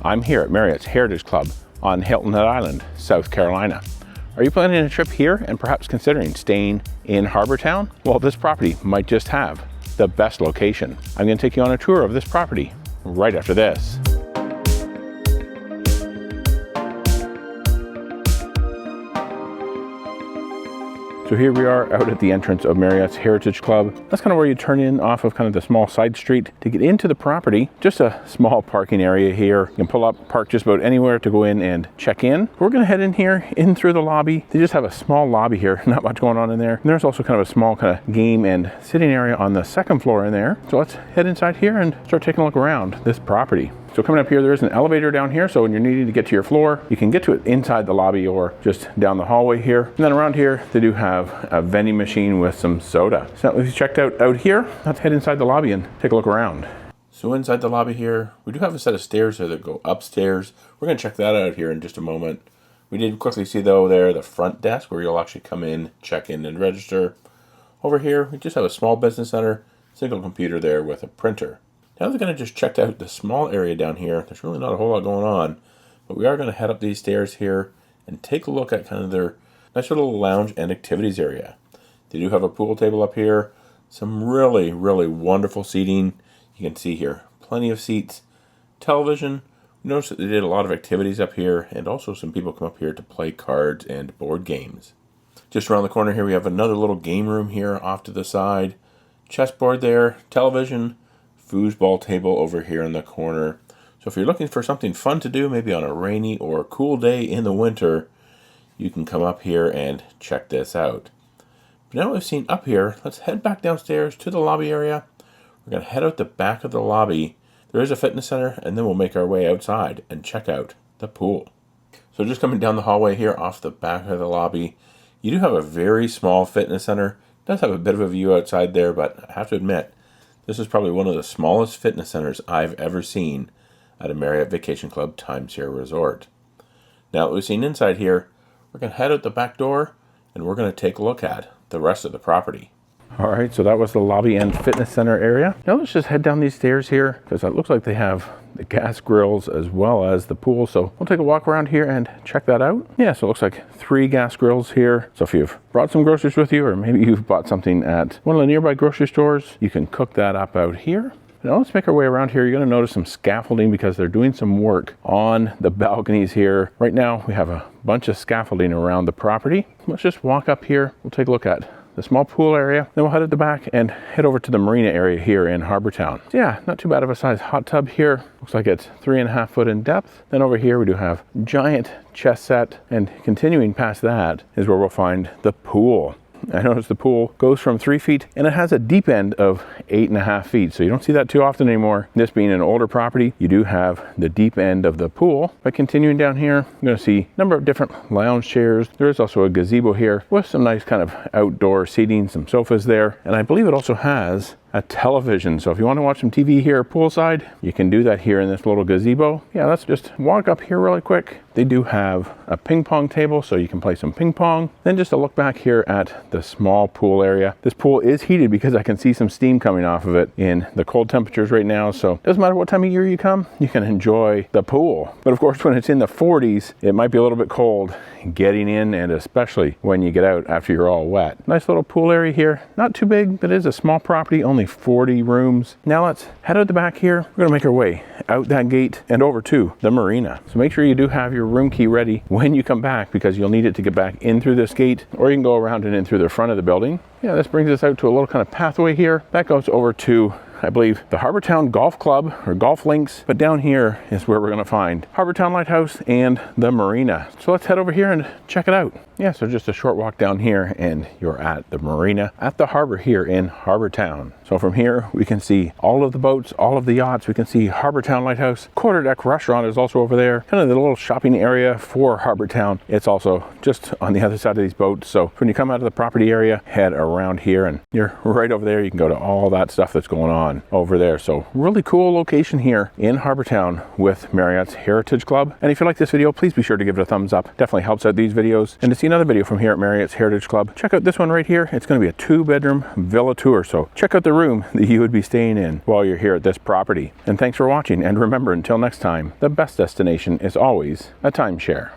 I'm here at Marriott's Heritage Club on Hilton Island, South Carolina. Are you planning a trip here and perhaps considering staying in Harbour Town? Well, this property might just have the best location. I'm going to take you on a tour of this property right after this. So here we are out at the entrance of Marriott's Heritage Club. That's kind of where you turn in off of kind of the small side street to get into the property. Just a small parking area here. You can pull up, park just about anywhere to go in and check in. We're gonna head in here, in through the lobby. They just have a small lobby here, not much going on in there. And there's also kind of a small kind of game and sitting area on the second floor in there. So let's head inside here and start taking a look around this property. So coming up here, there is an elevator down here. So when you're needing to get to your floor, you can get to it inside the lobby or just down the hallway here. And then around here, they do have a vending machine with some soda. So if you checked out here, let's head inside the lobby and take a look around. So inside the lobby here, we do have a set of stairs there that go upstairs. We're gonna check that out here in just a moment. We did quickly see though there, the front desk where you'll actually come in, check in and register. Over here, we just have a small business center, single computer there with a printer. Now we're going to just check out the small area down here. There's really not a whole lot going on, but we are going to head up these stairs here and take a look at kind of their nice little lounge and activities area. They do have a pool table up here, some really, really wonderful seating. You can see here, plenty of seats, television. Notice that they did a lot of activities up here, and also some people come up here to play cards and board games. Just around the corner here, we have another little game room here off to the side. Chessboard there, television, foosball table over here in the corner. So if you're looking for something fun to do, maybe on a rainy or cool day in the winter, you can come up here and check this out. But now that we've seen up here, let's head back downstairs to the lobby area. We're going to head out the back of the lobby. There is a fitness center, and then we'll make our way outside and check out the pool. So just coming down the hallway here off the back of the lobby, you do have a very small fitness center. It does have a bit of a view outside there, but I have to admit, this is probably one of the smallest fitness centers I've ever seen at a Marriott Vacation Club Timeshare resort. Now that we've seen inside here, we're going to head out the back door and we're going to take a look at the rest of the property. All right, so that was the lobby and fitness center area. Now let's just head down these stairs here because it looks like they have the gas grills as well as the pool. So we'll take a walk around here and check that out. Yeah, so it looks like 3 gas grills here. So if you've brought some groceries with you, or maybe you've bought something at one of the nearby grocery stores, you can cook that up out here. Now let's make our way around here. You're going to notice some scaffolding because they're doing some work on the balconies here. Right now we have a bunch of scaffolding around the property. Let's just walk up here. We'll take a look at the small pool area. Then we'll head at the back and head over to the marina area here in Harbour Town. So yeah, not too bad of a size hot tub here. Looks like it's 3.5 foot in depth. Then over here we do have giant chess set, and continuing past that is where we'll find the pool. I noticed the pool goes from 3 feet and it has a deep end of 8.5 feet. So you don't see that too often anymore. This being an older property, you do have the deep end of the pool. By continuing down here, you're going to see a number of different lounge chairs. There is also a gazebo here with some nice kind of outdoor seating, some sofas there. And I believe it also has a television. So if you want to watch some TV here poolside, you can do that here in this little gazebo. Yeah, let's just walk up here really quick. They do have a ping pong table, so you can play some ping pong. Then just a look back here at the small pool area. This pool is heated because I can see some steam coming off of it in the cold temperatures right now. So it doesn't matter what time of year you come, you can enjoy the pool. But of course, when it's in the 40s, it might be a little bit cold getting in, and especially when you get out after you're all wet. Nice little pool area here. Not too big, but it is a small property, only 40 rooms. Now let's head out the back here. We're gonna make our way out that gate and over to the marina. So make sure you do have your room key ready when you come back, because you'll need it to get back in through this gate, or you can go around and in through the front of the building. Yeah, this brings us out to a little kind of pathway here. That goes over to, I believe, the Harbour Town Golf Club or golf links. But down here is where we're going to find Harbour Town Lighthouse and the marina. So let's head over here and check it out. Yeah, so just a short walk down here and you're at the marina at the harbor here in Harbour Town. So from here we can see all of the boats, all of the yachts. We can see Harbour Town Lighthouse. Quarter Deck Restaurant is also over there. Kind of the little shopping area for Harbour Town. It's also just on the other side of these boats. So when you come out of the property area, head around here and you're right over there. You can go to all that stuff that's going on over there. So really cool location here in Harbour Town with Marriott's Heritage Club. And if you like this video, please be sure to give it a thumbs up. Definitely helps out these videos. And to see another video from here at Marriott's Heritage Club, check out this one right here. It's going to be a 2-bedroom villa tour. So check out the room room that you would be staying in while you're here at this property. And thanks for watching, and remember, until next time, the best destination is always a timeshare.